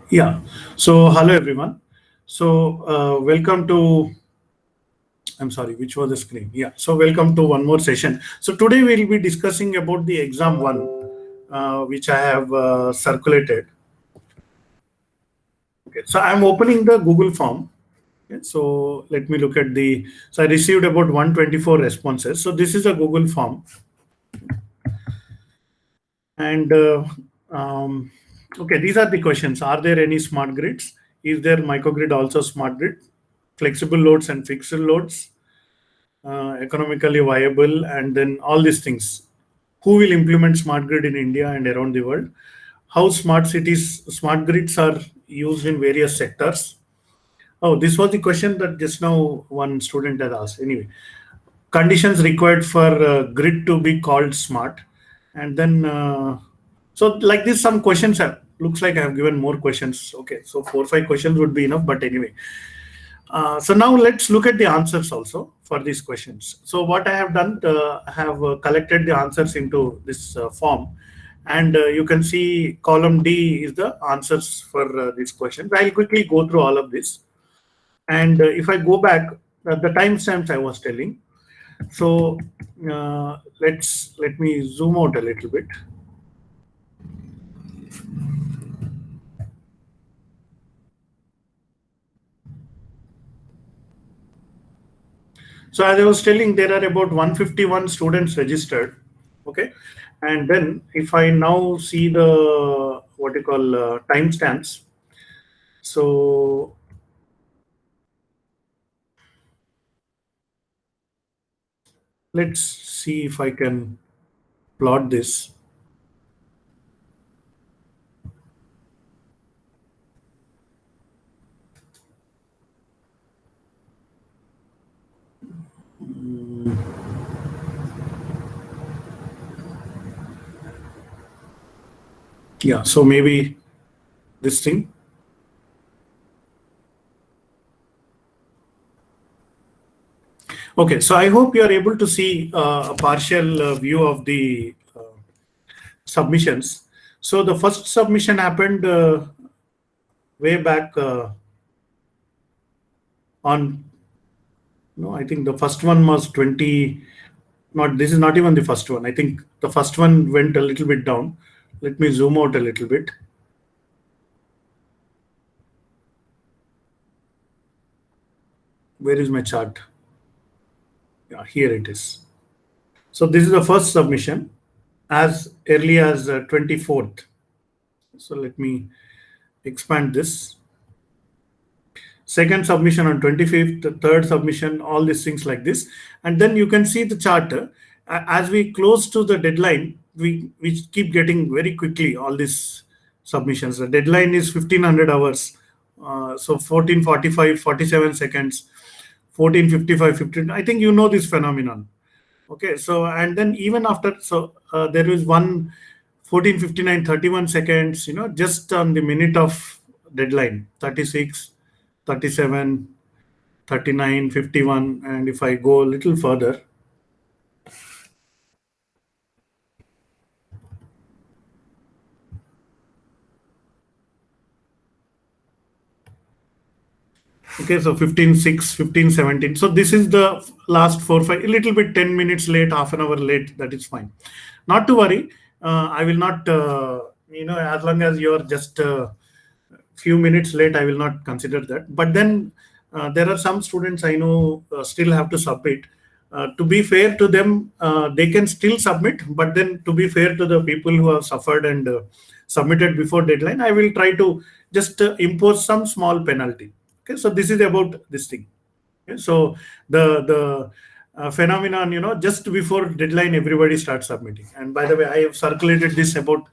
Yeah. So, hello everyone. So, welcome to. I'm sorry, which was the screen? Yeah. So, welcome to one more session. So, today we'll be discussing about the exam one, which I have circulated. Okay. So, I'm opening the Google form. Okay, so, let me look at the. So, I received about 124 responses. So, this is a Google form, and okay, these are the questions. Are there any smart grids? Is there microgrid also smart grid? Flexible loads and fixed loads, economically viable, and then all these things. Who will implement smart grid in India and around the world? How smart grids are used in various sectors. Oh, this was the question that just now one student had asked. Anyway, conditions required for grid to be called smart, and then so like this, some questions have. Looks like I have given more questions. Okay, so 4 5 questions would be enough. But anyway, so now let's look at the answers also for these questions. So what I have done, I have collected the answers into this form, and you can see column D is the answers for these questions. I'll quickly go through all of this, and if I go back, the timestamps I was telling. So let me zoom out a little bit. So as I was telling, there are about 151 students registered. Okay, and then if I now see the what you call timestamps, so let's see if I can plot this. Yeah, so maybe this thing. Okay, so I hope you are able to see a partial view of the submissions. So the first submission happened way back on. No, I think the first one was 20. Not this is not even the first one. I think the first one went a little bit down. Let me zoom out a little bit. Where is my chart? Yeah, here it is. So this is the first submission as early as 24th. So let me expand this. Second submission on 25th, third submission, all these things like this. And then you can see the chart. As we close to the deadline, we keep getting very quickly all these submissions. The deadline is 1500 hours. So 14:45, 47 seconds, 14:55, 15. I think you know this phenomenon. Okay, so and then even after, so there is one 14:59, 31 seconds, just on the minute of deadline, 36, 37, 39, 51, and if I go a little further, okay, so 15:06, 15:17. So this is the last 4 5, a little bit 10 minutes late, half an hour late, that is fine. Not to worry. I will not, as long as you're just few minutes late, I will not consider that. But then there are some students I know still have to submit. To be fair to them, they can still submit. But then to be fair to the people who have suffered and submitted before deadline, I will try to just impose some small penalty. Okay, so this is about this thing. Okay, so the phenomenon, just before deadline, everybody starts submitting. And by the way, I have circulated this about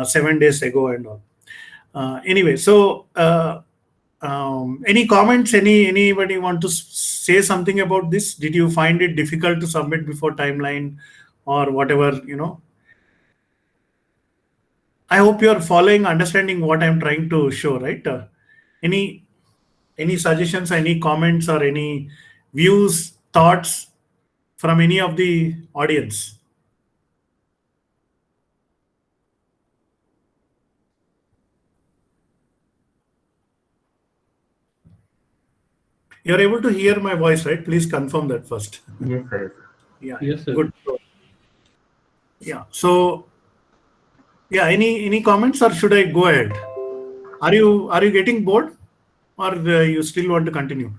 7 days ago and all. Anyway, so any comments? Anybody want to say something about this? Did you find it difficult to submit before timeline, or whatever? I hope you are following, understanding what I'm trying to show, right? Any any suggestions, any comments, or any views, thoughts from any of the audience? You're able to hear my voice, right? Please confirm that first. Yes, sir. Yeah, Yes, sir. good. Yeah. So, yeah. Any comments, or should I go ahead? Are you getting bored, or you still want to continue?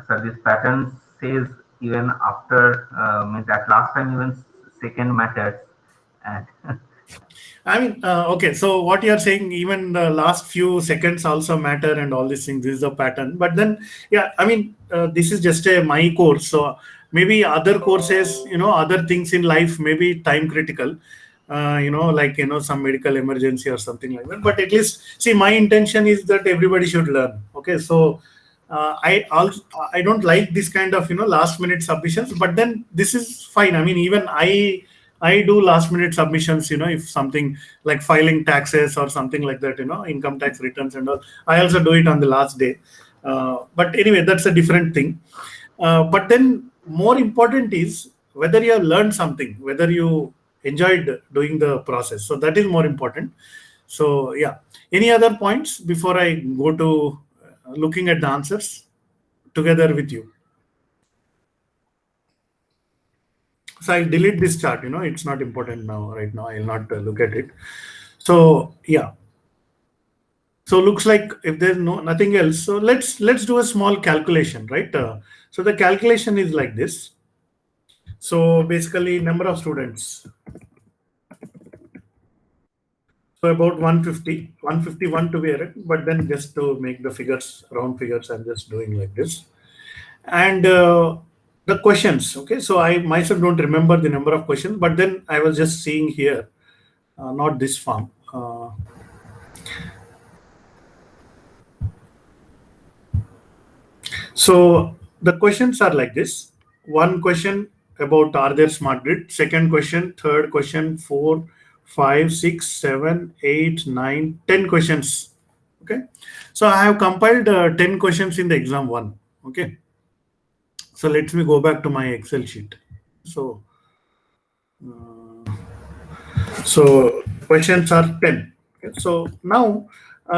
So this pattern says even after means at last time even second matters, and I mean, okay. So what you are saying, even the last few seconds also matter, and all these things. This is a pattern. But then, yeah. I mean, this is just a my course. So maybe other courses, other things in life may be time critical. Like some medical emergency or something like that. But at least, see, my intention is that everybody should learn. Okay, so. I don't like this kind of last minute submissions, but then this is fine. I mean, even I do last minute submissions, if something like filing taxes or something like that, income tax returns and all. I also do it on the last day. But anyway, that's a different thing. But then more important is whether you have learned something, whether you enjoyed doing the process. So that is more important. So yeah. Any other points before I go to looking at the answers together with you? So I'll delete this chart, it's not important now, right now. I'll not look at it. So yeah. So looks like if there's nothing else, so let's do a small calculation, right? So the calculation is like this. So basically number of students. So about 150, 151 to be correct, but then just to make the figures, round figures, I'm just doing like this. And the questions, okay, so I myself don't remember the number of questions, but then I was just seeing here, not this form. So the questions are like this. One question about are there smart grid, second question, third question, 4, 5, 6, 7, 8, 9, 10 questions. Okay, so I have compiled 10 questions in the exam 1. Okay, so let me go back to my Excel sheet. So questions are 10. Okay, so now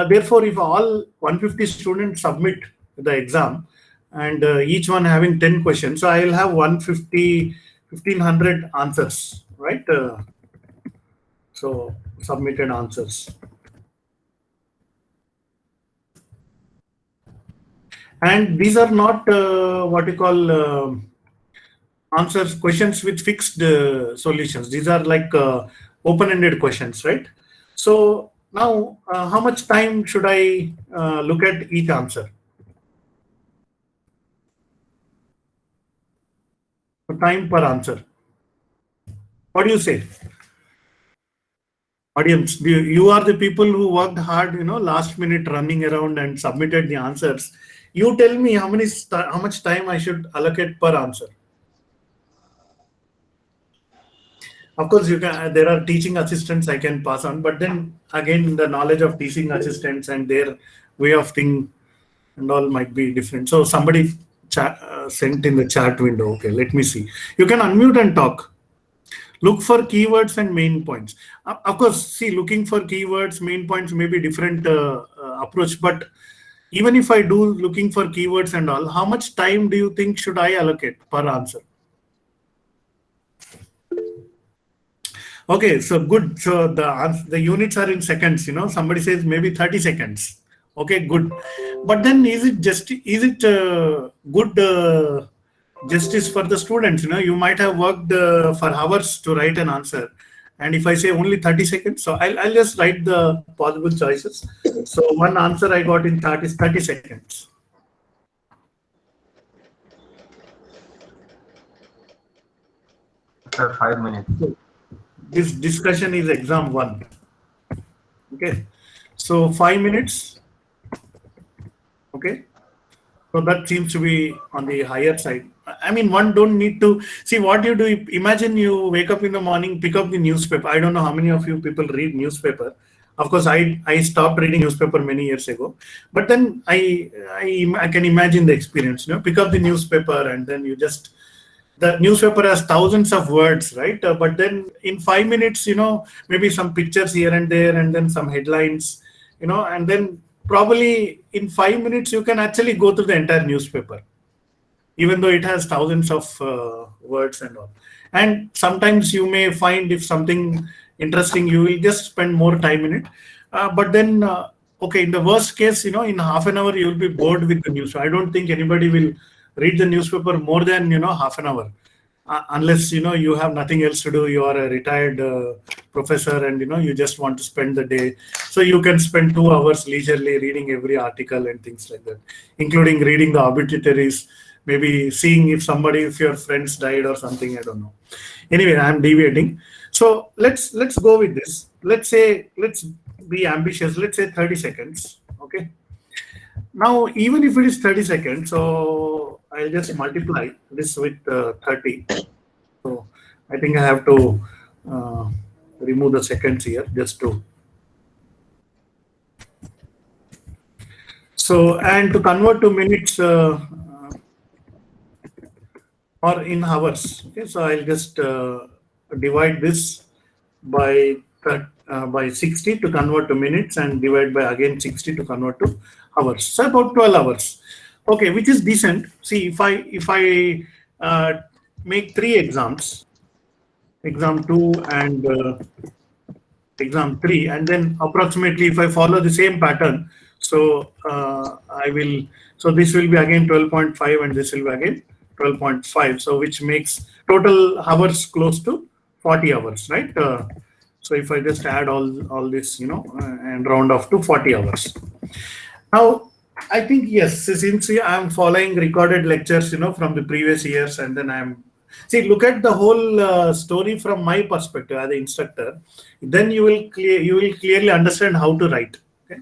therefore if all 150 students submit the exam and each one having 10 questions, so I will have 1500 answers, right? So submitted answers. And these are not what you call answers, questions with fixed solutions. These are like open-ended questions, right? So now how much time should I look at each answer? Time per answer. What do you say? Audience, you are the people who worked hard, last minute running around and submitted the answers. You tell me how much time I should allocate per answer. Of course, there are teaching assistants I can pass on, but then again, the knowledge of teaching assistants and their way of thinking and all might be different. So somebody sent in the chat window. Okay, let me see. You can unmute and talk. Look for keywords and main points. Of course, see, looking for keywords, main points may be different approach, but even if I do looking for keywords and all, how much time do you think should I allocate per answer? Okay, so good. So the units are in seconds. Somebody says maybe 30 seconds. Okay, good. But then is it good justice for the students? You might have worked for hours to write an answer, and if I say only 30 seconds, so I'll just write the possible choices. So one answer I got in chart is 30 seconds. Sir, 5 minutes. This discussion is exam 1. Okay, so 5 minutes. Okay, so that seems to be on the higher side. I mean, one don't need to see what you do. Imagine you wake up in the morning, pick up the newspaper. I don't know how many of you people read newspaper. Of course, I stopped reading newspaper many years ago. But then I can imagine the experience. Pick up the newspaper and then the newspaper has thousands of words, right? But then in 5 minutes, maybe some pictures here and there, and then some headlines, and then probably in 5 minutes you can actually go through the entire newspaper, even though it has thousands of words and all. And sometimes you may find if something interesting, you will just spend more time in it. But then, okay, in the worst case, in half an hour, you will be bored with the news. I don't think anybody will read the newspaper more than, half an hour. Unless, you have nothing else to do. You are a retired professor and, you just want to spend the day. So you can spend 2 hours leisurely reading every article and things like that, including reading the obituaries, maybe seeing if your friends died or something. I don't know. Anyway, I'm deviating. So let's go with this. Let's be ambitious. Let's say 30 seconds. Okay. Now, even if it is 30 seconds, so I'll just multiply this with 30. So I think I have to remove the seconds here just to. So, and to convert to minutes or in hours. Okay, so I'll just divide this by 60 to convert to minutes, and divide by again 60 to convert to hours. So about 12 hours. Okay, which is decent. See, if I make 3 exams, exam 2 and exam 3, and then approximately if I follow the same pattern, so so this will be again 12.5 and this will be again 12.5. So which makes total hours close to 40 hours, right? So if I just add all this, and round off to 40 hours. Now, I think, yes, since I'm following recorded lectures, from the previous years, and then look at the whole story from my perspective as an instructor, then you will clearly understand how to write. Okay?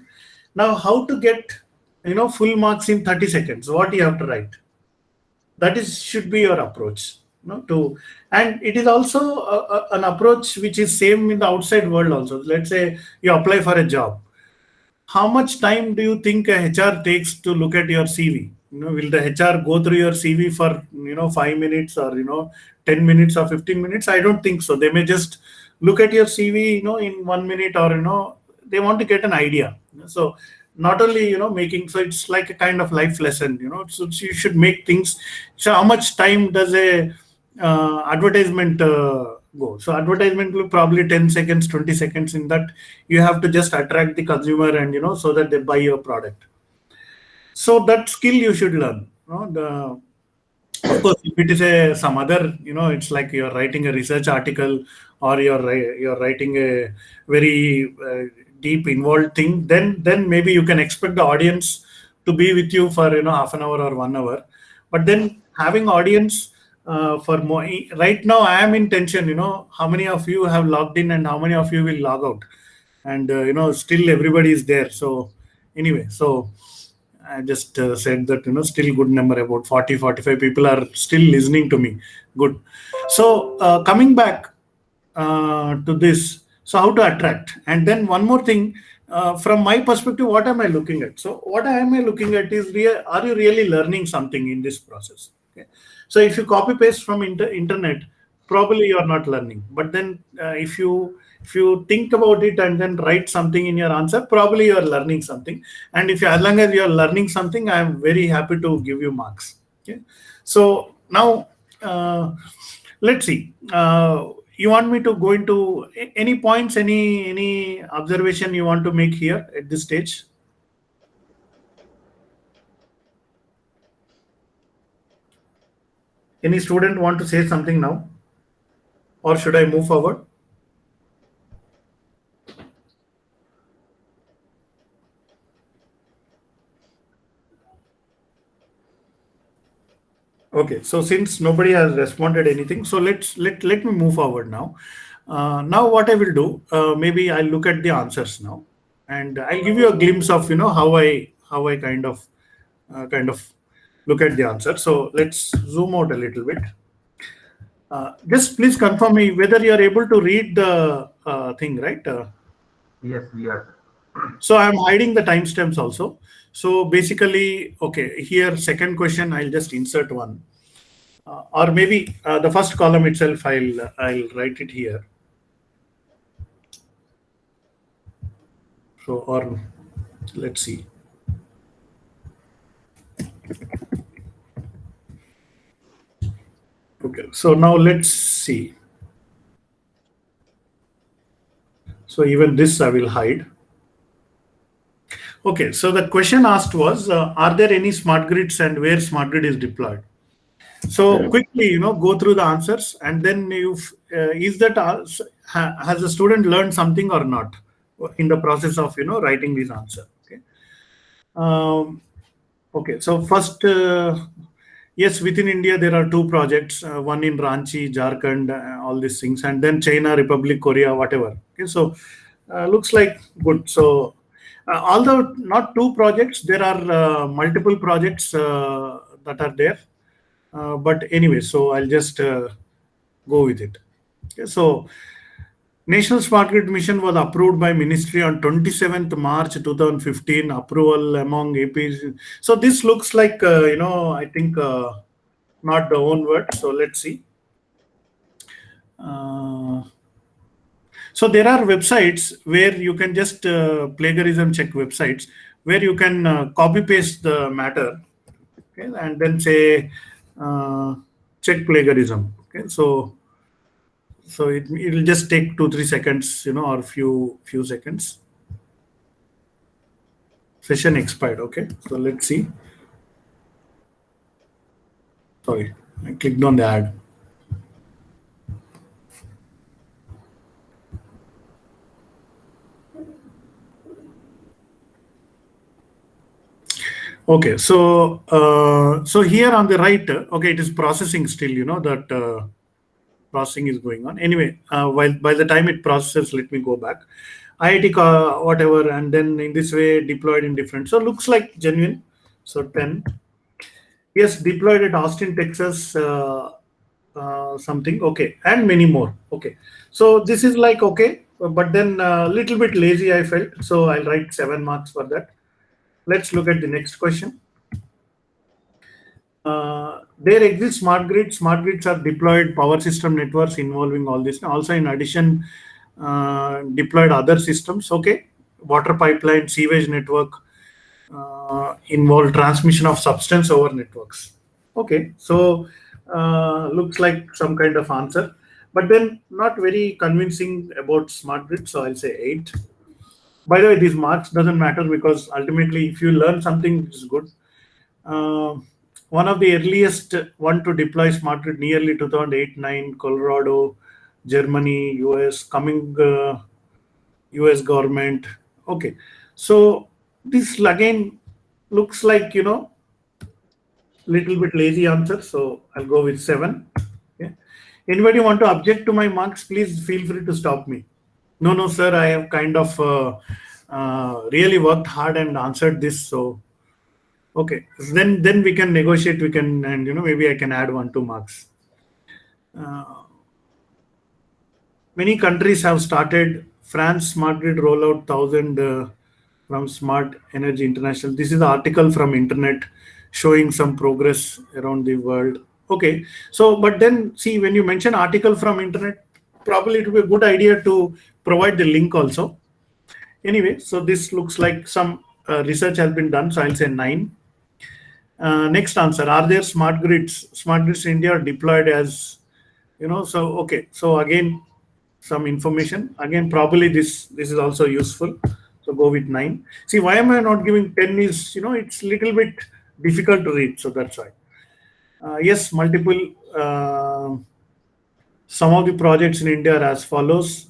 Now, how to get, full marks in 30 seconds, what you have to write. That should be your approach. And it is also an approach which is same in the outside world also. Let's say you apply for a job. How much time do you think a HR takes to look at your CV? Will the HR go through your CV for 5 minutes or 10 minutes or 15 minutes? I don't think so. They may just look at your CV in 1 minute, or they want to get an idea. So not only making, so it's like a kind of life lesson. So you should make things. So how much time does a advertisement go? So advertisement will probably 10 seconds, 20 seconds. In that, you have to just attract the consumer and so that they buy your product. So that skill you should learn. Of course, if it is some other, it's like you're writing a research article, or you're writing a very deep involved thing, then maybe you can expect the audience to be with you for half an hour or 1 hour. But then having audience for more, right now I am in tension. How many of you have logged in and how many of you will log out, and still everybody is there. So anyway, so I just said that still good number, about 40-45 people are still listening to me. Good. So coming back to this, so how to attract, and then one more thing, from my perspective, what am I looking at? So what am I looking at is, are you really learning something in this process? Okay. So if you copy paste from internet, probably you are not learning. But then if you think about it and then write something in your answer, probably you are learning something. And as long as you are learning something, I am very happy to give you marks. Okay. So now let's see. You want me to go into any points, any observation you want to make here at this stage? Any student want to say something now? Or should I move forward? Okay, so since nobody has responded anything, so let me move forward now. Now what I will do, maybe I'll look at the answers now, and I'll give you a glimpse of how I kind of look at the answer. So let's zoom out a little bit. Just please confirm me whether you are able to read the thing, right? Yes, we are. So I'm hiding the timestamps also. So basically, okay, here second question, I'll just insert one, or maybe the first column itself, I'll write it here. So, or let's see. Okay, so now let's see. So even this I will hide. Okay, so the question asked was, are there any smart grids and where smart grid is deployed? So quickly, go through the answers, and then is that has the student learned something or not in the process of writing this answer? Okay. Okay. So first, yes, within India there are two projects, one in Ranchi, Jharkhand, all these things, and then China, Republic, Korea, whatever. Okay. So looks like good. So although not two projects, there are multiple projects that are there. But anyway, so I'll just go with it. Okay, so National Smart Grid Mission was approved by Ministry on 27th March 2015. Approval among APs. So this looks like I think not the own word. So let's see. So there are websites where you can just plagiarism check websites where you can copy paste the matter, okay, and then say check plagiarism. Okay, so it'll just take 2-3 seconds, or few seconds. Session expired. Okay, so let's see. Sorry, I clicked on the ad. Okay, so here on the right, okay, it is processing still. That processing is going on. Anyway, while by the time it processes, let me go back. IIT whatever, and then in this way deployed in different. So looks like genuine. So 10. Yes, deployed at Austin, Texas. Something. Okay, and many more. Okay, so this is like okay, but then a little bit lazy I felt. So I'll write 7 marks for that. Let's look at the next question. There exist smart grids. Smart grids are deployed power system networks involving all this. Also, in addition, deployed other systems. Okay, water pipeline, sewage network involve transmission of substance over networks. Okay, so looks like some kind of answer, but then not very convincing about smart grid. So I'll say 8. By the way, these marks doesn't matter because ultimately, if you learn something, it's good. One of the earliest one to deploy smart grid nearly 2008-9, Colorado, Germany, US, coming US government. Okay, so this again looks like little bit lazy answer. So I'll go with 7. Okay. Anybody want to object to my marks? Please feel free to stop me. No, sir. I have kind of really worked hard and answered this. So okay, then we can negotiate. We can, and maybe I can add 1-2 marks. Many countries have started. France smart grid rollout 1,000 from Smart Energy International. This is the article from internet showing some progress around the world. Okay, so but then see, when you mention article from internet, probably it would be a good idea to provide the link also. Anyway, so this looks like some research has been done. So I'll say 9. Next answer: are there smart grids? Smart grids in India are deployed as So okay, so again some information. Again, probably this is also useful. So go with 9. See, why am I not giving 10? Is it's little bit difficult to read. So that's why. Yes, multiple. Some of the projects in India are as follows.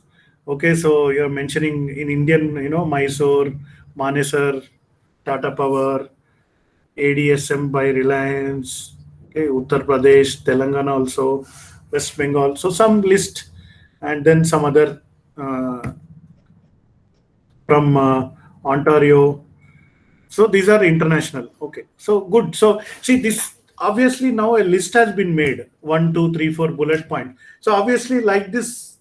Okay, so you're mentioning in Indian, Mysore, Manesar, Tata Power, ADSM by Reliance, okay, Uttar Pradesh, Telangana also, West Bengal. So some list, and then some other from Ontario. So these are international. Okay, so good. So see this. Obviously now a list has been made, 1, 2, 3, 4 bullet point. So obviously like this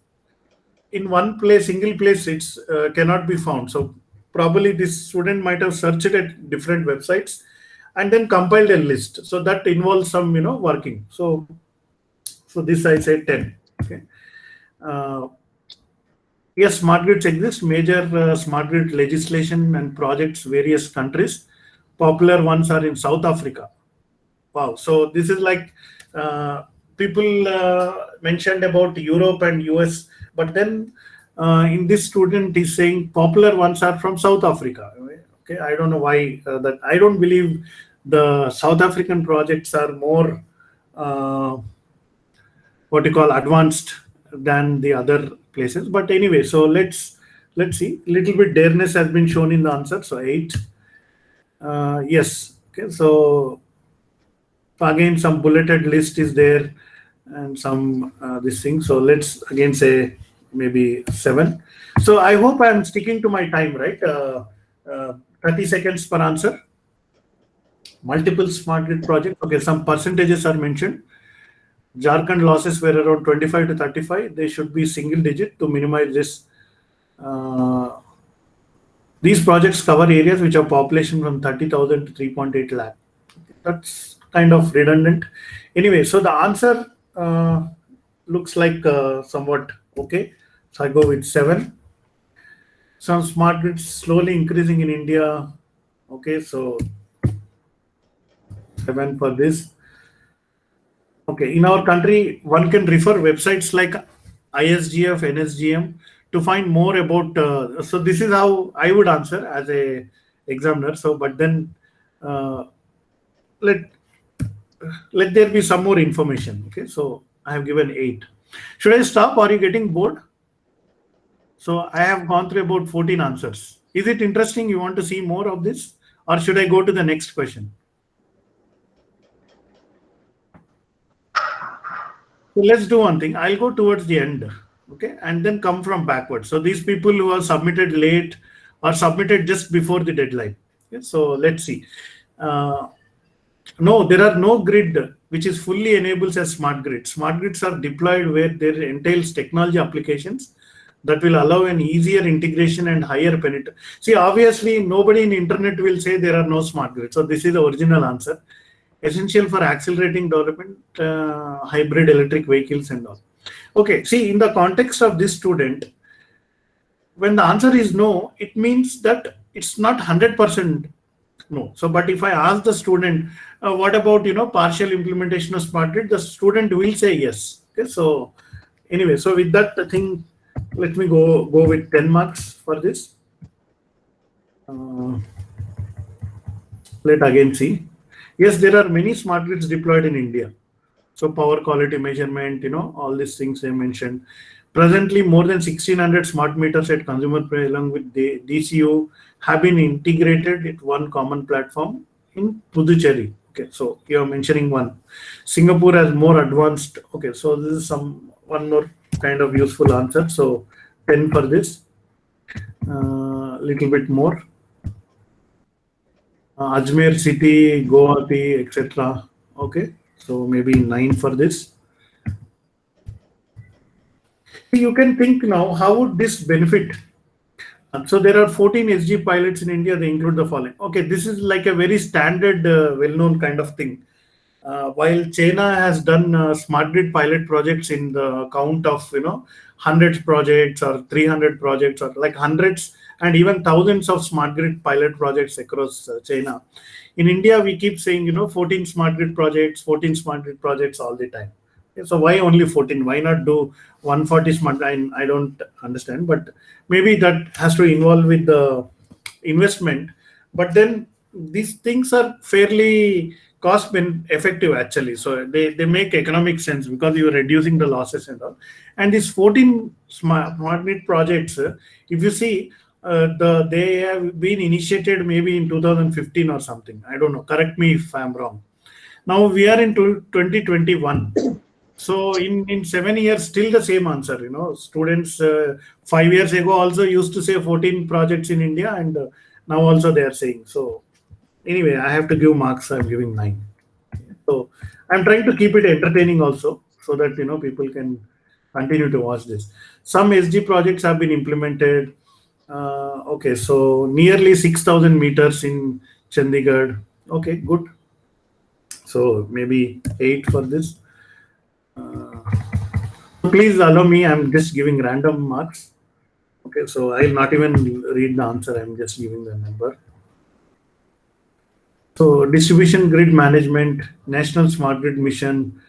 in one place, single place, it's cannot be found. So probably this student might have searched at different websites and then compiled a list. So that involves some working. So this I say 10. Okay. Yes, smart grids exist. Major smart grid legislation and projects various countries. Popular ones are in South Africa. Wow. So this is like people mentioned about Europe and US, but then in this student is saying popular ones are from South Africa. Okay, I don't know why that. I don't believe the South African projects are more what you call advanced than the other places. But anyway, so let's see. Little bit dareness has been shown in the answer. So 8. Yes. Okay. So again, some bulleted list is there and some this thing. So let's again say maybe 7. So I hope I'm sticking to my time, right? 30 seconds per answer. Multiple smart grid projects. Okay, some percentages are mentioned. Jharkhand losses were around 25 to 35. They should be single digit to minimize this. These projects cover areas which have population from 30,000 to 3.8 lakh. That's kind of redundant. Anyway, so the answer looks like somewhat okay. So I go with 7. Some smart grids slowly increasing in India. Okay, so 7 for this. Okay, in our country, one can refer websites like ISGF, NSGM to find more about. So this is how I would answer as a examiner. So, but then let there be some more information. Okay, so I have given 8. Should I stop? Are you getting bored? So I have gone through about 14 answers. Is it interesting? You want to see more of this, or should I go to the next question? So let's do one thing. I'll go towards the end, okay, and then come from backwards. So these people who have submitted late or submitted just before the deadline. Okay, so let's see. No, there are no grid which is fully enables as smart grid. Smart grids are deployed where there entails technology applications that will allow an easier integration and higher penetration. See, obviously, nobody in internet will say there are no smart grids. So this is the original answer. Essential for accelerating development, hybrid electric vehicles and all. Okay, see, in the context of this student, when the answer is no, it means that it's not 100% no. So, but if I ask the student, what about, partial implementation of smart grid, the student will say yes. Okay, so anyway, so with that thing, let me go with 10 marks for this. Let again see. Yes, there are many smart grids deployed in India. So power quality measurement, all these things I mentioned. Presently, more than 1,600 smart meters at consumer price along with the DCU have been integrated at one common platform in Puducherry. Okay, so you are mentioning one. Singapore has more advanced. Okay, so this is one more kind of useful answer. So 10 for this. Little bit more. Ajmer city, Guwahati, etc. Okay, so maybe 9 for this. You can think now, how would this benefit? So there are 14 SG pilots in India. They include the following. Okay, this is like a very standard, well-known kind of thing. While China has done smart grid pilot projects in the count of hundreds projects or 300 projects or like hundreds and even thousands of smart grid pilot projects across China. In India, we keep saying 14 smart grid projects, 14 smart grid projects all the time. So why only 14? Why not do 140 smart? I don't understand, but maybe that has to involve with the investment. But then these things are fairly cost effective actually. So they make economic sense because you are reducing the losses and all. And these 14 smart grid projects, if you see, they have been initiated maybe in 2015 or something. I don't know. Correct me if I'm wrong. Now we are in 2021. So in 7 years, still the same answer. Students 5 years ago also used to say 14 projects in India, and now also they are saying. So anyway, I have to give marks. I'm giving 9. So I'm trying to keep it entertaining also, so that people can continue to watch this. Some SG projects have been implemented. Okay, so nearly 6,000 meters in Chandigarh. Okay, good. So maybe 8 for this. Please allow me, I'm just giving random marks. Okay, so I'll not even read the answer, I'm just giving the number. So distribution grid management, National Smart Grid Mission,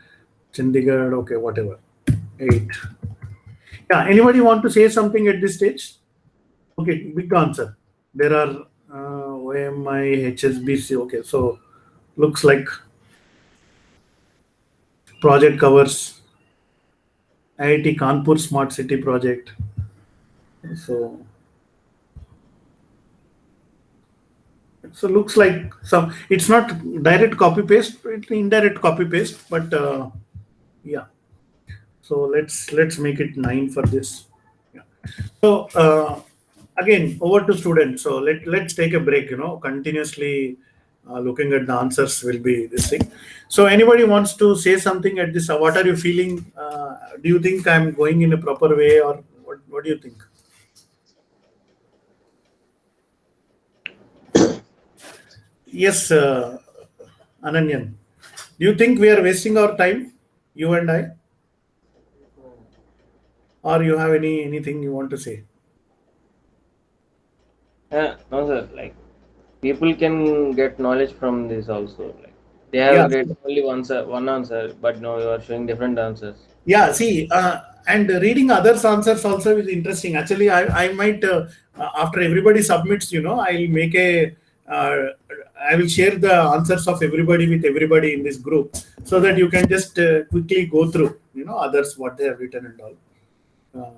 Chandigarh, okay, whatever. 8. Yeah, anybody want to say something at this stage? Okay, big answer. There are OMI, HSBC. Okay, so looks like project covers IIT Kanpur Smart City project. So looks like some. It's not direct copy paste, it's indirect copy paste, but yeah. So let's make it 9 for this. Yeah. So again, over to students. So let's take a break. Continuously looking at the answers will be this thing. So anybody wants to say something at this? What are you feeling? Do you think I'm going in a proper way, or what do you think? Yes, Ananyan. Do you think we are wasting our time, you and I, or you have anything you want to say? No, sir. Like people can get knowledge from this also. Like they Yeah. have read only one answer, but now you are showing different answers. Yeah, see, and reading others' answers also is interesting. Actually, I might, after everybody submits, I'll make uh, I will share the answers of everybody with everybody in this group so that you can just quickly go through, others, what they have written and all.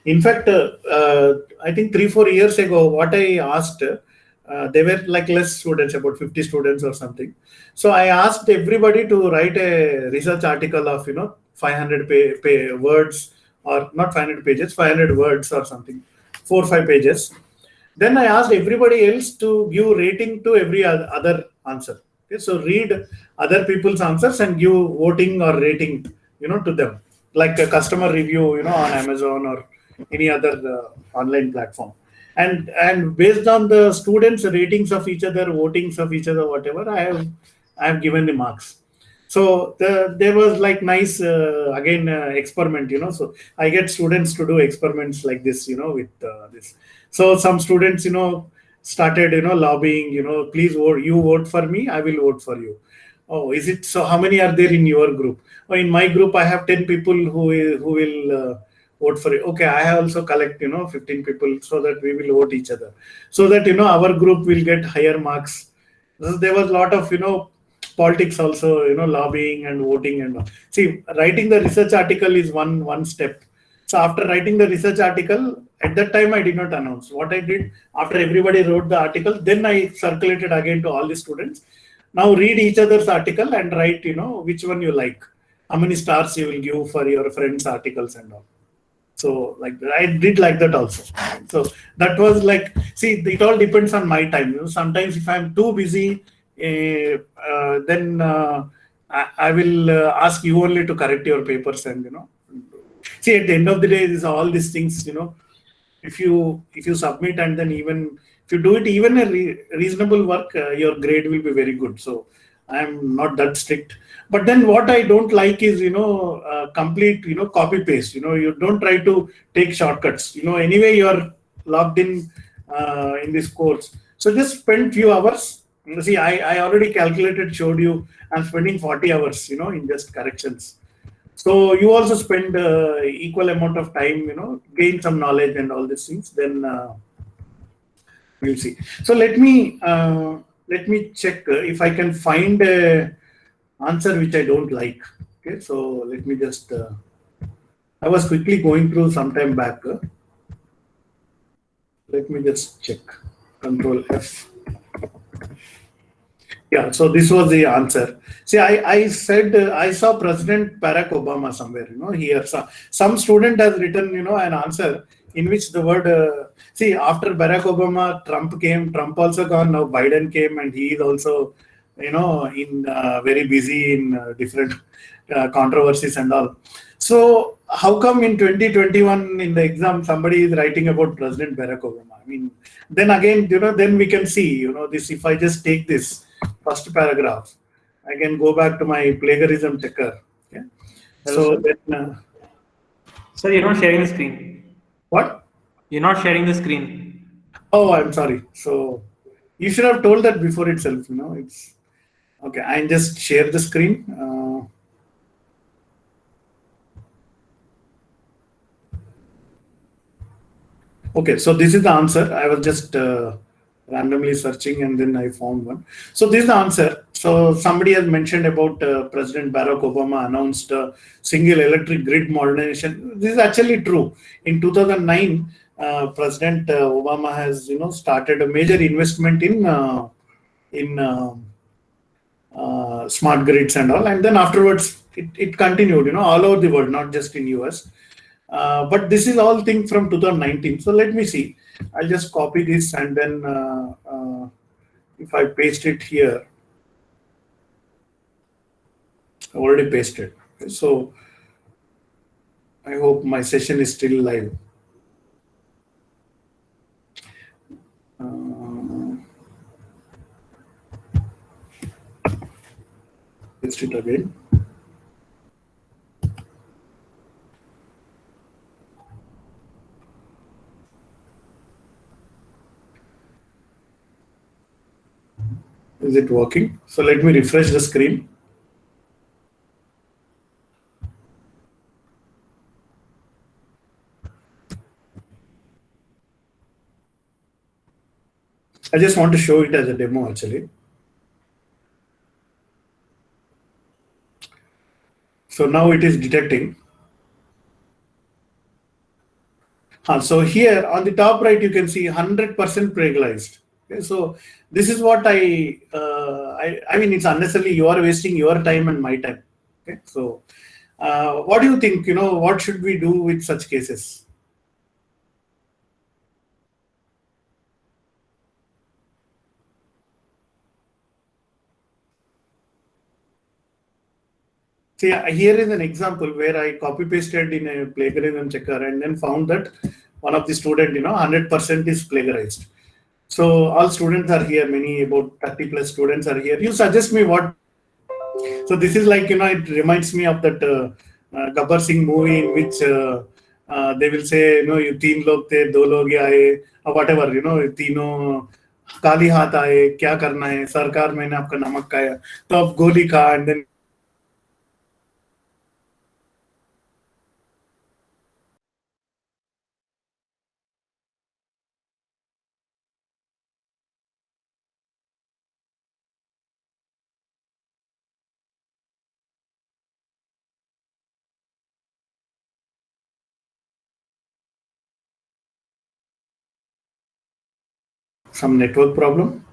In fact, I think 3-4 years ago, what I asked, they were like less students, about 50 students or something. So I asked everybody to write a research article of 500 words, or not 500 pages, 500 words or something, 4 or 5 pages. Then I asked everybody else to give rating to every other answer. Okay, so read other people's answers and give voting or rating, to them, like a customer review, on Amazon or any other online platform. And based on the students' ratings of each other, votings of each other, whatever, I have given the marks. So there was like nice again experiment, so I get students to do experiments like this, with this. So some students, started, lobbying, please vote, you vote for me, I will vote for you. Oh, is it so? How many are there in your group? Oh, in my group, I have 10 people who will vote for it. Okay, I also collect 15 people so that we will vote each other, so that our group will get higher marks. There was a lot of politics also, lobbying and voting and all. See, writing the research article is one step. So after writing the research article, at that time I did not announce. What I did, after everybody wrote the article, then I circulated again to all the students. Now read each other's article and write, which one you like, how many stars you will give for your friends' articles and all. So like I did like that also. So that was like, see, it all depends on my time. Sometimes if I'm too busy, then I will ask you only to correct your papers, and see, at the end of the day, all these things, if you submit, and then even if you do it, even a reasonable work, your grade will be very good. So I'm not that strict. But then what I don't like is complete copy paste. You don't try to take shortcuts. Anyway you are logged in this course, so just spend few hours. See, I already calculated, showed you, I'm spending 40 hours in just corrections. So you also spend equal amount of time, gain some knowledge and all these things. Then we'll see. So let me check if I can find a answer which I don't like. Okay, so let me just. I was quickly going through some time back. Let me just check. Control F. Yeah, so this was the answer. See, I said I saw President Barack Obama somewhere, here. So, some student has written, an answer in which the word, see, after Barack Obama, Trump came, Trump also gone, now Biden came, and he is also, in very busy in different controversies and all. So, how come in 2021 in the exam somebody is writing about President Barack Obama? I mean, then again, then we can see, this, if I just take this first paragraph, I can go back to my plagiarism checker. Okay. Hello, So sir. then, Sir, you're not sharing the screen. what? You're not sharing the screen. Oh, I'm sorry. So You should have told that before itself. It's okay. I just share the screen. Okay, so this is the answer. I was just randomly searching and then I found one. So this is the answer. So somebody has mentioned about President Barack Obama announced single electric grid modernization. This is actually true. In 2009, President Obama has started a major investment in smart grids and all, and then afterwards it continued all over the world, not just in US. But this is all thing from 2019. So let me see. I'll just copy this and then if I paste it here, I already pasted. So I hope my session is still live. Paste it again. Is it working? So let me refresh the screen. I just want to show it as a demo actually. So now it is detecting. So here on the top right, you can see 100% regularized. Okay, so this is what I mean, it's unnecessarily you are wasting your time and my time. Okay, so what do you think? What should we do with such cases? See, here is an example where I copy pasted in a plagiarism checker and then found that one of the student, 100% is plagiarized. So all students are here, about 30 plus students are here. You suggest me what? So this is like, it reminds me of that Gabbar Singh movie in which they will say, you teen log the, do log aaye, or whatever, तीनों काली हाथ आए, क्या करना है, सरकार मैंने आपका नमक खाया, तो अब गोली खा, and then some network problem.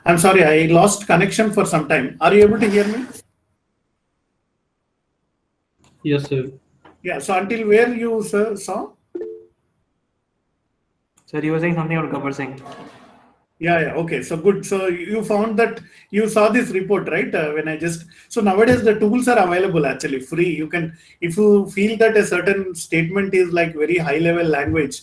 I'm sorry, I lost connection for some time. Are you able to hear me? Yes, sir. Yeah, so until where you saw? Sir, you were saying something about Gabbar Singh. Yeah, okay, so good. So you found that you saw this report, right? So nowadays the tools are available actually free. You can, if you feel that a certain statement is like very high level language,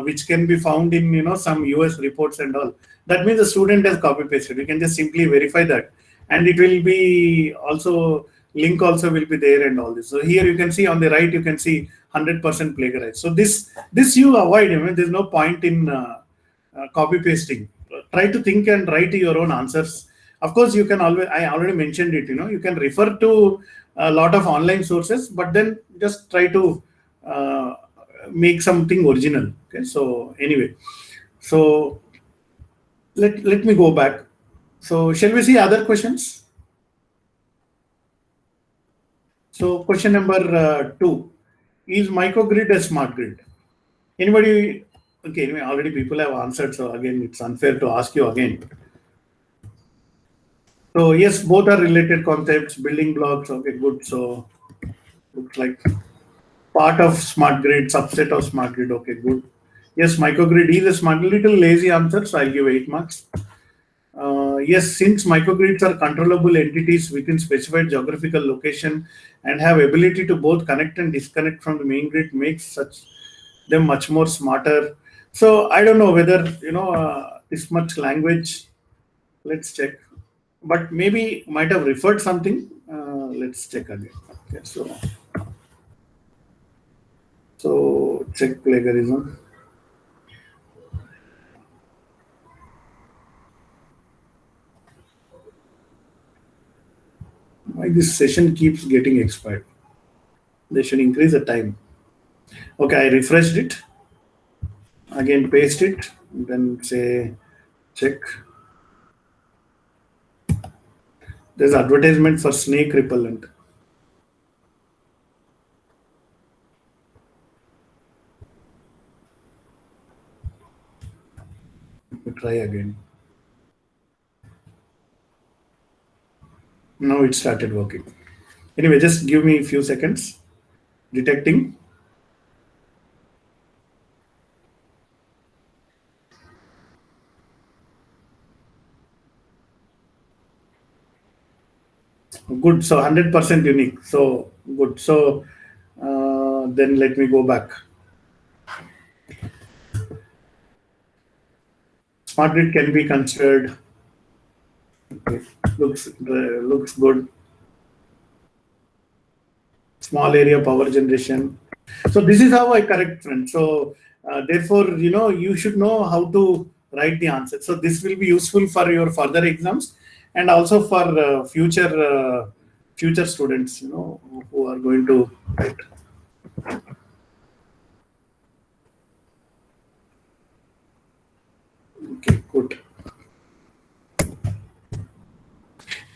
which can be found in some US reports and all, that means the student has copy pasted. You can just simply verify that, and it will be also link also will be there and all this. So here you can see on the right, you can see 100% plagiarized. So this you avoid. There's no point in copy pasting. Try to think and write your own answers. Of course, you can always, I already mentioned it, you can refer to a lot of online sources, but then just try to make something original. Okay, so anyway, so let me go back. So shall we see other questions? So question number 2, is microgrid a smart grid? Anybody? Okay, anyway, already people have answered, so again, it's unfair to ask you again. So yes, both are related concepts, building blocks. Okay, good. So looks like part of smart grid, subset of smart grid. Okay, good. Yes, microgrid is a smart, little lazy answer, so I'll give 8 marks. Yes, since microgrids are controllable entities within specified geographical location and have ability to both connect and disconnect from the main grid, makes them much more smarter. So I don't know whether this much language. Let's check, but maybe might have referred something. let's check again. Okay, so check plagiarism. Why this session keeps getting expired? They should increase the time. Okay, I refreshed it. Again, paste it. Then say check. There's advertisement for snake repellent. Let me try again. Now it started working. Anyway, just give me a few seconds. Detecting. Good. So 100% unique. So good. So then let me go back. Smart grid can be considered. Okay. Looks good. Small area power generation. So this is how I correct, friends. So therefore, you should know how to write the answer. So this will be useful for your further exams and also for future students, who are going to write. Okay, good.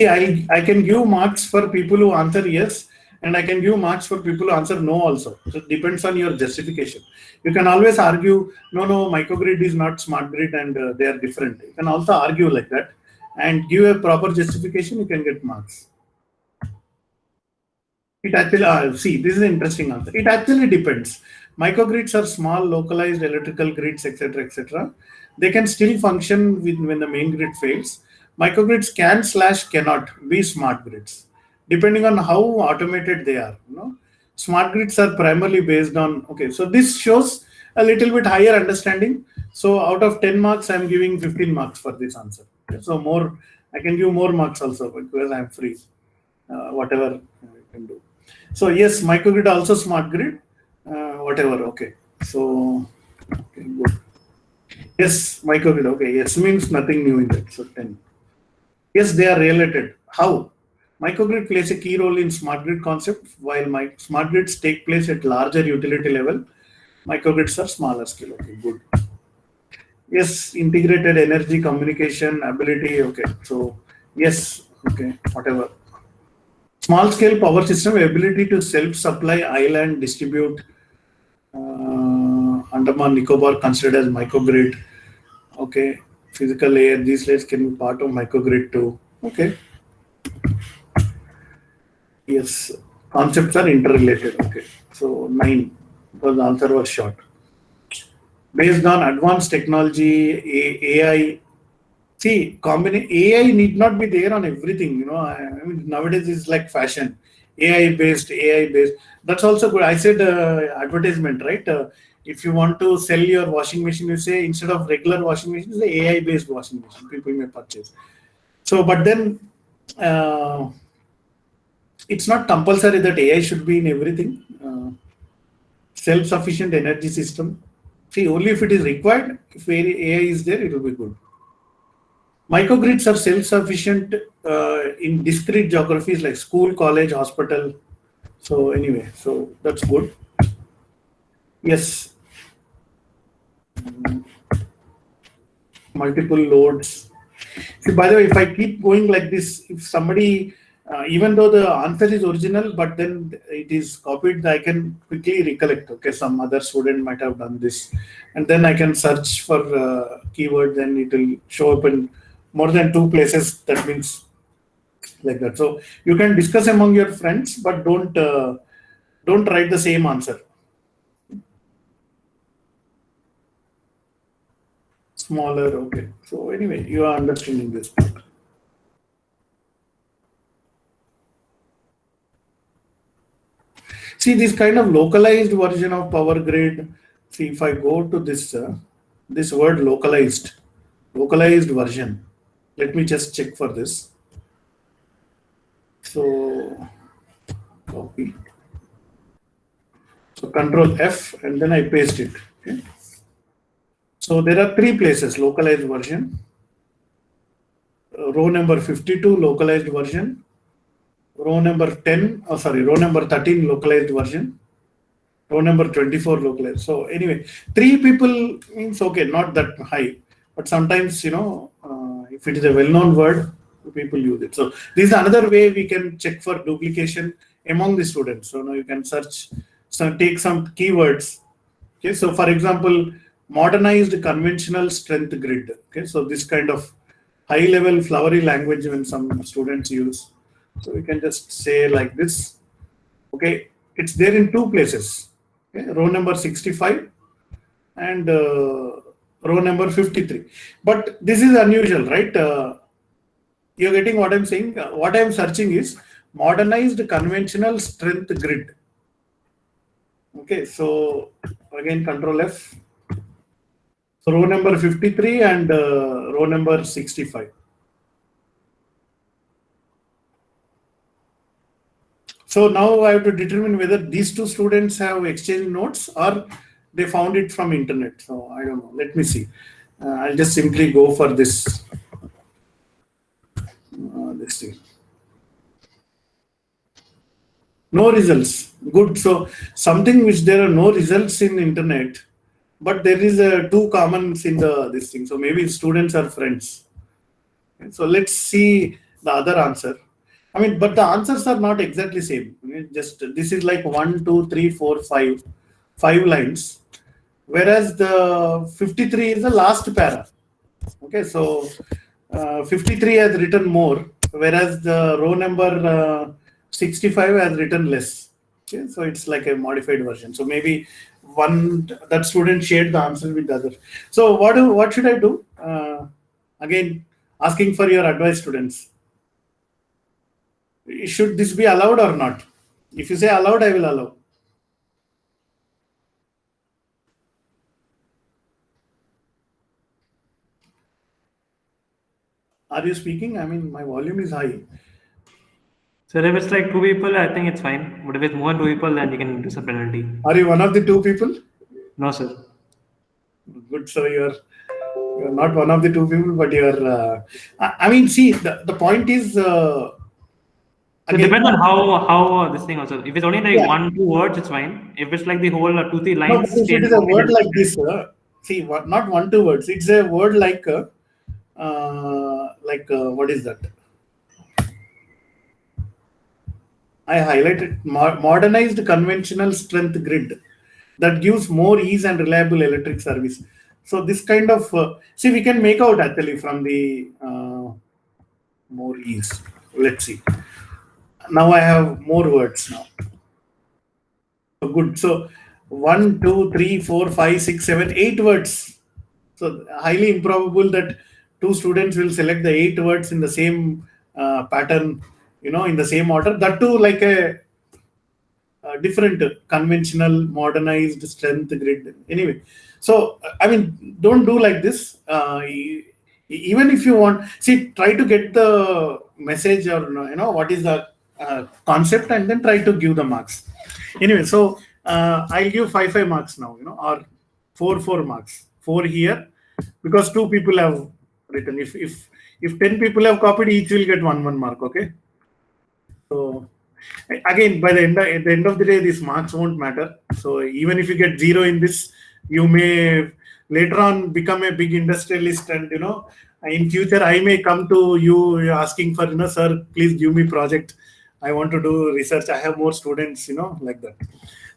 I can give marks for people who answer yes, and I can give marks for people who answer no also. So it depends on your justification. You can always argue, no, microgrid is not smart grid and they are different. You can also argue like that and give a proper justification, you can get marks. It actually, see, this is an interesting answer. It actually depends. Microgrids are small, localized electrical grids, etc., etc. They can still function when the main grid fails. Microgrids can/cannot be smart grids, depending on how automated they are. Smart grids are primarily based on. Okay, so this shows a little bit higher understanding. So out of 10 marks, I'm giving 15 marks for this answer. Okay, so more, I can give more marks also because I'm free. Whatever I can do. So yes, microgrid also smart grid. Whatever. Okay. So okay, good. Yes, microgrid. Okay. Yes means nothing new in that. So 10. Yes, they are related. How? Microgrid plays a key role in smart grid concept, while smart grids take place at larger utility level. Microgrids are smaller scale. Okay, good. Yes, integrated energy communication ability. Okay, so yes, okay, whatever. Small scale power system ability to self-supply island distribute. Andaman Nicobar considered as microgrid. Okay, physical layer. These layers can be part of microgrid too. Okay. Yes, concepts are interrelated. Okay, so 9 because the answer was short. Based on advanced technology, AI. See, AI need not be there on everything. I mean, nowadays it's like fashion. AI based. That's also good. I said advertisement, right? If you want to sell your washing machine, you say instead of regular washing machine, it's the AI based washing machine. People may purchase. So, but then it's not compulsory that AI should be in everything. Self-sufficient energy system. See, only if it is required. If AI is there, it will be good. Microgrids are self-sufficient in discrete geographies like school, college, hospital. So anyway, so that's good. Yes. Multiple loads. See, by the way, if I keep going like this, if somebody, even though the answer is original, but then it is copied, I can quickly recollect. Okay, some other student might have done this, and then I can search for keyword. Then it will show up in more than 2 places. That means like that. So you can discuss among your friends, but don't write the same answer. Smaller. Okay. So anyway, you are understanding this part. See, this kind of localized version of power grid. See, if I go to this this word localized version. Let me just check for this. So copy. So Control F and then I paste it. Okay. So there are three places: localized version, row number 52 localized version, row number 13 localized version, row number 24 localized. So anyway, three people means okay, not that high, but sometimes if it is a well-known word, people use it. So this is another way we can check for duplication among the students. So now you can search, take some keywords. Okay, so for example, modernized conventional strength grid. Okay, so this kind of high-level flowery language when some students use. So we can just say like this. Okay, it's there in two places. Okay, row number 65 and row number 53. But this is unusual, right? You're getting what I'm saying? What I'm searching is modernized conventional strength grid. Okay, so again, Control F. So row number 53 and row number 65. So now I have to determine whether these two students have exchanged notes or they found it from internet. So I don't know. Let me see. I'll just simply go for this. This thing. No results. Good. So something which there are no results in internet, but there is two commons in this thing. So maybe students are friends. Okay, so let's see the other answer. I mean, but the answers are not exactly same. Okay, just this is like 1, 2, 3, 4, 5 lines, whereas the 53 is the last para. Okay, so 53 has written more, whereas the row number 65 has written less. Okay, so it's like a modified version. So maybe that student shared the answer with the other. So what should I do? Again, asking for your advice, students. Should this be allowed or not? If you say allowed, I will allow. Are you speaking? I mean, my volume is high. So if it's like two people, I think it's fine. But if it's more than two people, then you can do some penalty. Are you one of the two people? No, sir. Good. So you're not one of the two people, but you're. I mean, see, the point is. So it depends on how this thing also. If it's only like 1-2 words, it's fine. If it's like the whole 2-3 lines. No, but if it is a word like this, see, not 1-2 words. It's a word like what is that? I highlighted modernized conventional strength grid that gives more ease and reliable electric service. So this kind of see, we can make out actually from the more ease. Let's see. Now I have more words now. So good. So 1, 2, 3, 4, 5, 6, 7, 8 words. So highly improbable that two students will select the 8 words in the same pattern, in the same order. That too, like a different conventional modernized strength grid. Anyway, so I mean, don't do like this. Even if you want, see, try to get the message or what is the concept, and then try to give the marks. Anyway, so I'll give 5 marks now, or 4 marks. 4 here, because 2 people have written. If 10 people have copied, each will get 1 mark. Okay. So again, at the end of the day, these marks won't matter. So even if you get 0 in this, you may later on become a big industrialist, and in future I may come to you asking for, sir, please give me project. I want to do research. I have more students, like that.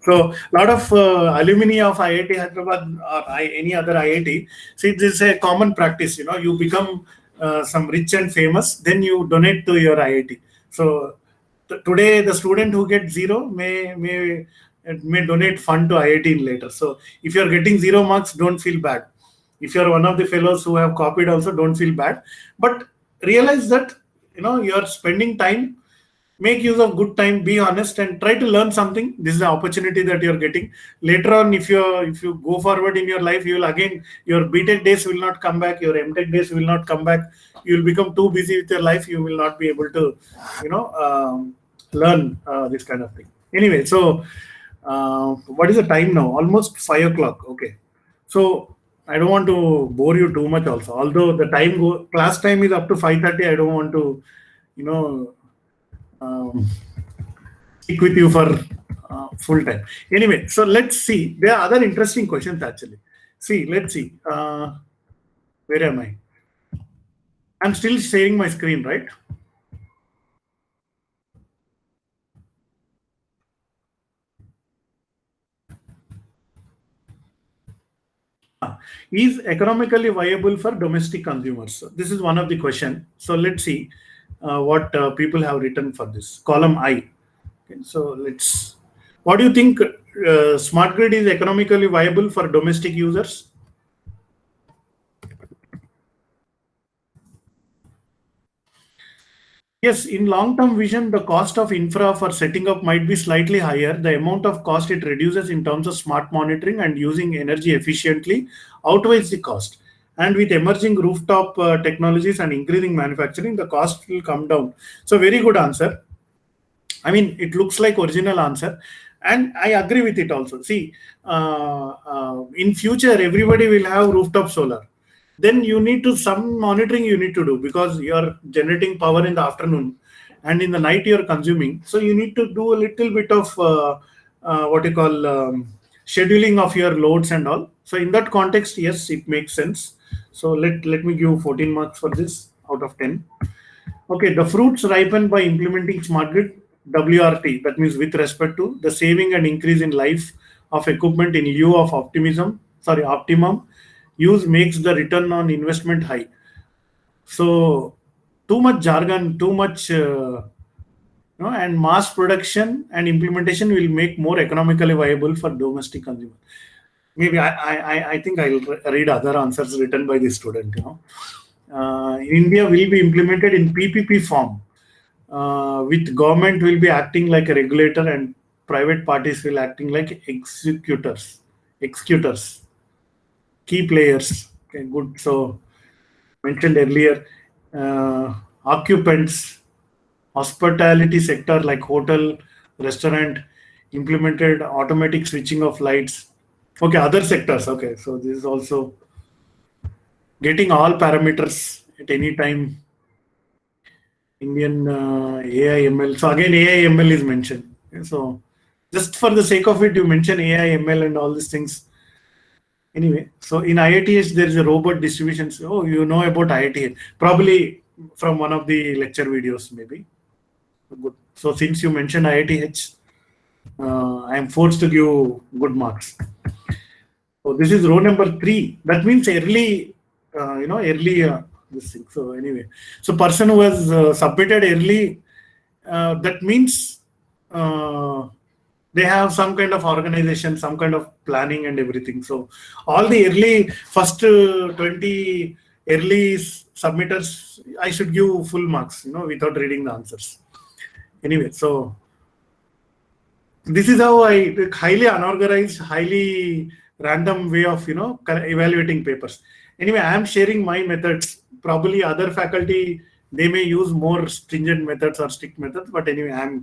So a lot of alumni of IIT Hyderabad or any other IIT, see, this is a common practice. You become some rich and famous, then you donate to your IIT. So today the student who gets 0 may donate fund to IIT later. So if you're getting 0 marks, don't feel bad. If you're one of the fellows who have copied also, don't feel bad. But realize that you're spending time. Make use of good time, be honest, and try to learn something. This is the opportunity that you're getting. Later on, if you go forward in your life, you will again, your BTech days will not come back, your MTech days will not come back. You will become too busy with your life. You will not be able to, learn this kind of thing. Anyway, so what is the time now? Almost 5 o'clock. Okay, so I don't want to bore you too much. Also, although the class time is up to 5:30, I don't want to, stick with you for full time. Anyway, so let's see. There are other interesting questions actually. Let's see. Where am I? I'm still sharing my screen, right? Is economically viable for domestic consumers? So this is one of the question. So let's see what people have written for this column I. Okay, so what do you think? Smart grid is economically viable for domestic users? Yes, in long-term vision, the cost of infra for setting up might be slightly higher. The amount of cost it reduces in terms of smart monitoring and using energy efficiently outweighs the cost. And with emerging rooftop technologies and increasing manufacturing, the cost will come down. So very good answer. I mean, it looks like original answer. And I agree with it also. See, in future, everybody will have rooftop solar. Then you need to some monitoring you need to do because you're generating power in the afternoon and in the night you're consuming. So you need to do a little bit of scheduling of your loads and all. So in that context, yes, it makes sense. So let me give 14 marks for this out of 10. Okay, the fruits ripen by implementing smart grid WRT. That means with respect to the saving and increase in life of equipment in lieu of optimum use makes the return on investment high. So too much jargon, too much and mass production and implementation will make more economically viable for domestic consumers. Maybe I think I'll read other answers written by the student. India will be implemented in PPP form, with government will be acting like a regulator and private parties will acting like executors, key players. Okay, good. So mentioned earlier, occupants, hospitality sector like hotel, restaurant, implemented automatic switching of lights. Okay, other sectors. Okay, so this is also getting all parameters at any time. Indian AI ML. So again, AI ML is mentioned. Okay, so just for the sake of it, you mention AI ML and all these things. Anyway, so in IITH, there is a robot distribution. Oh, you know about IITH. Probably from one of the lecture videos, maybe. Good. So since you mentioned IITH, I am forced to give good marks. So this is row number 3. That means early, this thing. So anyway, so person who has submitted early, that means they have some kind of organization, some kind of planning and everything. So all the first 20 early submitters, I should give full marks, without reading the answers. Anyway, so this is how I highly unorganized, highly random way of, evaluating papers. Anyway, I am sharing my methods. Probably other faculty, they may use more stringent methods or strict methods. But anyway,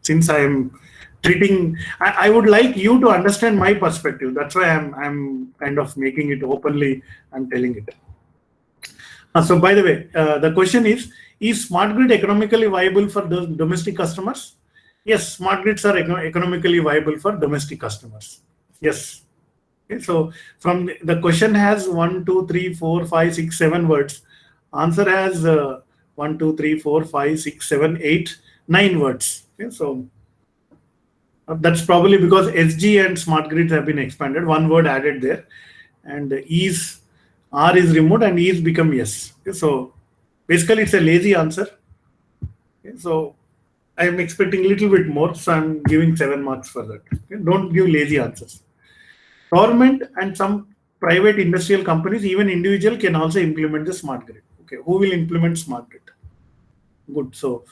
since I am treating, I would like you to understand my perspective. That's why I'm kind of making it openly. I'm telling it. So by the way, the question is smart grid economically viable for the domestic customers? Yes, smart grids are economically viable for domestic customers. Yes. Okay, so from the question has 1, 2, 3, 4, 5, 6, 7 words. Answer has 1, 2, 3, 4, 5, 6, 7, 8, 9 words. Okay, so that's probably because SG and smart grids have been expanded. One word added there, and R is removed and E's become yes. Okay, so basically it's a lazy answer. Okay, so I am expecting a little bit more, so I'm giving 7 marks for that. Okay, don't give lazy answers. Government and some private industrial companies, even individual, can also implement the smart grid. Okay, who will implement smart grid? Good. So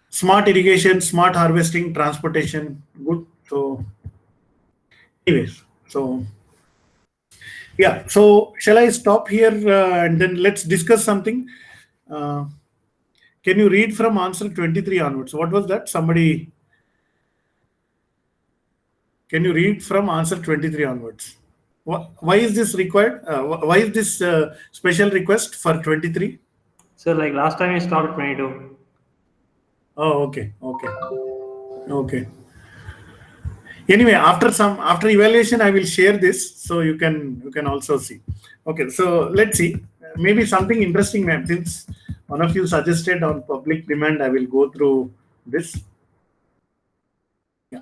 smart irrigation, smart harvesting, transportation. Good. So anyways, so yeah. So shall I stop here and then let's discuss something? Can you read from answer 23 onwards? What was that? Somebody, can you read from answer 23 onwards? Why is this required? Why is this special request for 23? So like last time you stopped at 22. Oh, okay. Anyway, after evaluation, I will share this so you can also see. Okay, so let's see. Maybe something interesting, ma'am. Since one of you suggested on public demand, I will go through this. Yeah.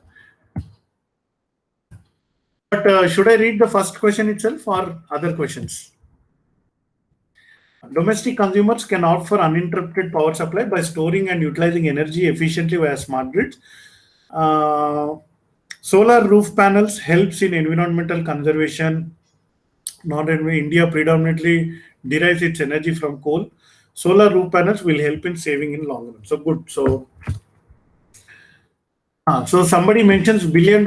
But should I read the first question itself or other questions? Domestic consumers can opt for uninterrupted power supply by storing and utilizing energy efficiently via smart grids. Solar roof panels helps in environmental conservation. Not only India predominantly derives its energy from coal. Solar roof panels will help in saving in long run. So good. So somebody mentions $1 billion.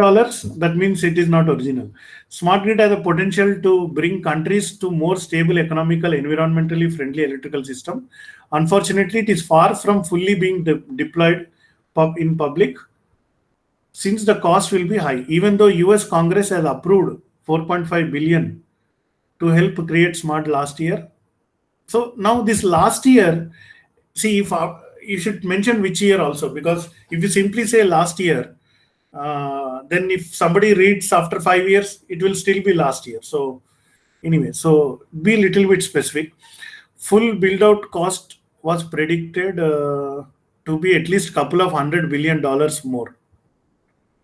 That means it is not original. Smart grid has the potential to bring countries to more stable, economical, environmentally friendly electrical system. Unfortunately, it is far from fully being deployed in public, since the cost will be high. Even though US Congress has approved 4.5 billion to help create smart last year. So now this last year, see, if you should mention which year also, because if you simply say last year, then if somebody reads after 5 years, it will still be last year. So anyway, so be a little bit specific. Full build out cost was predicted to be at least couple of $100 billion more.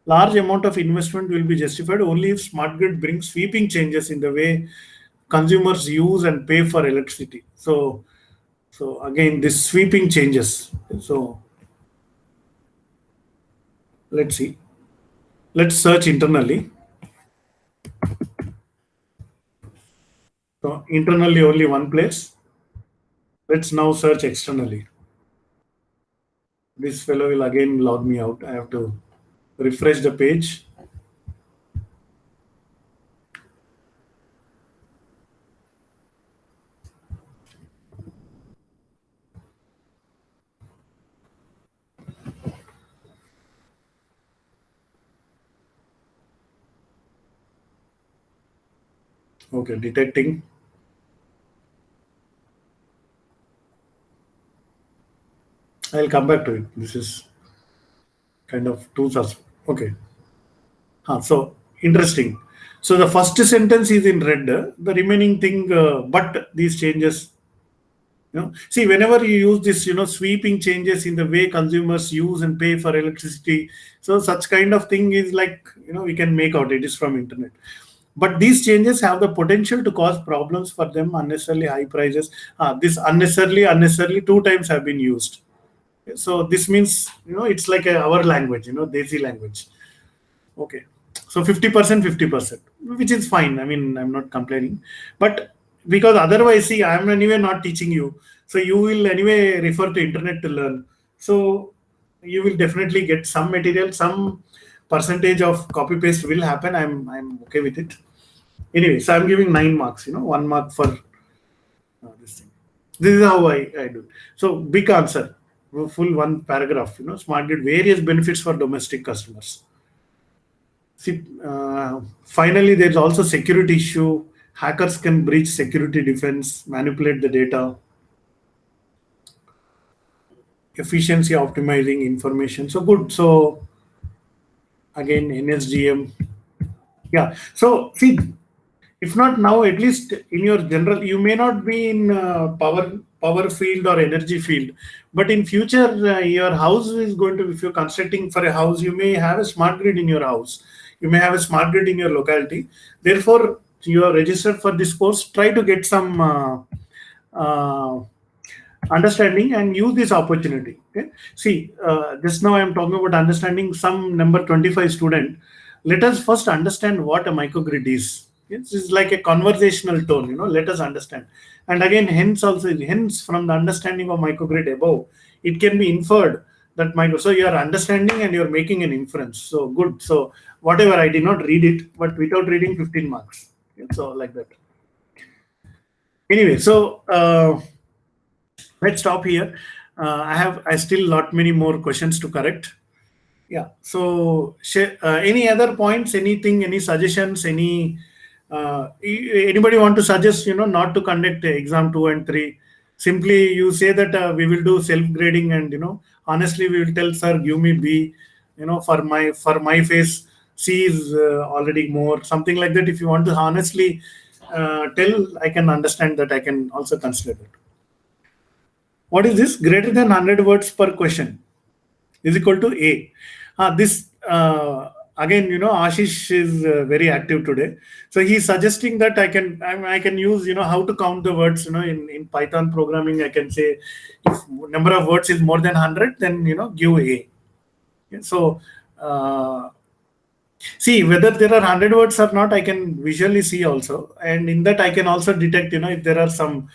Large amount of investment will be justified only if smart grid brings sweeping changes in the way consumers use and pay for electricity. So again, this sweeping changes. So let's see. Let's search internally. So internally only one place. Let's now search externally. This fellow will again log me out. I have to refresh the page. Okay, detecting. I'll come back to it. This is kind of too suspect. Okay. So interesting. So the first sentence is in red. The remaining thing, but these changes. See, whenever you use this, sweeping changes in the way consumers use and pay for electricity. So such kind of thing is like, we can make out it is from internet. But these changes have the potential to cause problems for them, unnecessarily high prices. This unnecessarily 2 times have been used. So this means, it's like our language, Desi language. Okay. So 50%, 50%, which is fine. I mean, I'm not complaining. But because otherwise, see, I'm anyway not teaching you. So you will anyway refer to internet to learn. So you will definitely get some material, some percentage of copy paste will happen. I'm okay with it. Anyway, so I'm giving 9 marks, 1 mark for this thing. This is how I do it. So big answer, full 1 paragraph, smart grid various benefits for domestic customers. See, finally, there's also security issue. Hackers can breach security defense, manipulate the data. Efficiency optimizing information. So good. So again, NSGM. Yeah. So see, if not now, at least in your general, you may not be in power field or energy field, but in future, your house is going to, if you're constructing for a house, you may have a smart grid in your house. You may have a smart grid in your locality. Therefore, you are registered for this course. Try to get some understanding and use this opportunity. Okay. See, just now I am talking about understanding some number 25 student. Let us first understand what a microgrid is. This is like a conversational tone, let us understand. And again, hence from the understanding of microgrid above, it can be inferred that so you are understanding and you are making an inference. So good. So whatever, I did not read it, but without reading 15 marks. So like that. Anyway, so let's stop here. I still lot many more questions to correct. Yeah. So, any other points? Anything? Any suggestions? Anybody want to suggest? Not to conduct exam 2 and 3. Simply, you say that we will do self grading, and honestly, we will tell sir, give me B. For my face, C is already more. Something like that. If you want to honestly tell, I can understand that. I can also consider that. What is this? Greater than 100 words per question is equal to A. This again, Ashish is very active today. So he's suggesting that I can use how to count the words. In Python programming, I can say if number of words is more than 100, then give A. Okay, so see whether there are 100 words or not. I can visually see also, and in that I can also detect if there are some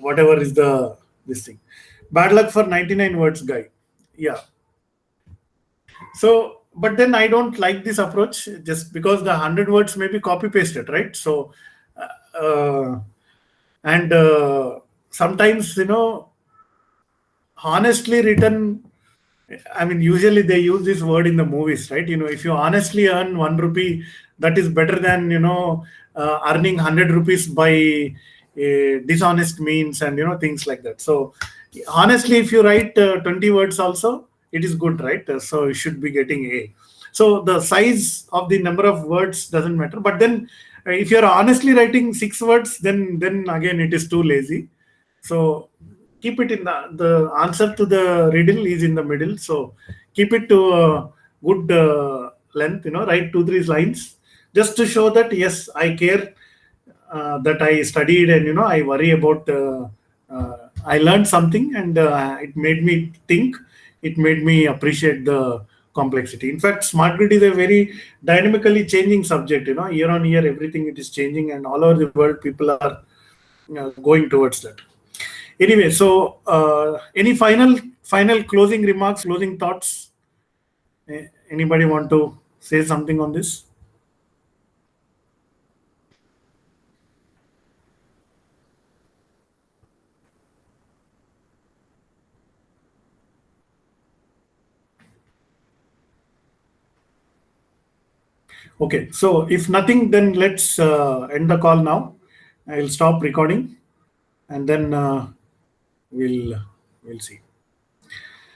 whatever is this thing. Bad luck for 99 words guy. Yeah. So, but then I don't like this approach just because the 100 words may be copy pasted, right? So, and sometimes, honestly written, I mean, usually they use this word in the movies, right? If you honestly earn 1 rupee, that is better than, earning 100 rupees by dishonest means and, things like that. So, honestly, if you write 20 words also, it is good, right? So, you should be getting A. So, the size of the number of words doesn't matter. But then, if you're honestly writing 6 words, then again, it is too lazy. So, keep it in the answer to the riddle is in the middle. So keep it to a good length, write 2-3 lines just to show that yes, I care, that I studied, and I worry about I learned something, and it made me think, it made me appreciate the complexity. In fact, smart grid is a very dynamically changing subject. Year on year, everything it is changing, and all over the world people are going towards that. Anyway, so any final closing remarks, closing thoughts? Anybody want to say something on this? Okay, so if nothing, then let's end the call now. I'll stop recording, and then we'll see.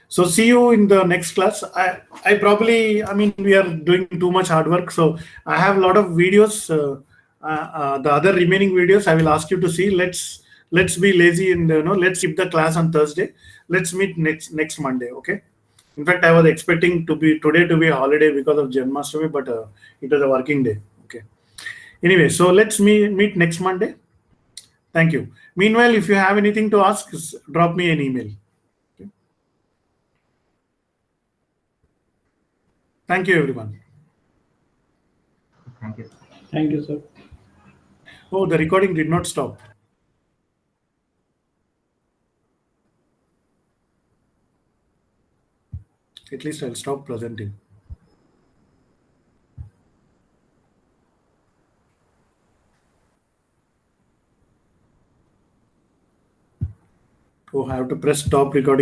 So see you in the next class. I mean, we are doing too much hard work. So I have a lot of videos. The other remaining videos I will ask you to see. Let's be lazy and let's keep the class on Thursday. Let's meet next Monday. Okay. In fact, I was expecting today to be a holiday because of Janmashtami, but it was a working day. Okay. Anyway, so let's meet next Monday. Thank you. Meanwhile, if you have anything to ask, drop me an email. Okay. Thank you, everyone. Thank you. Thank you, sir. Oh, the recording did not stop. At least I'll stop presenting. Oh, I have to press stop recording.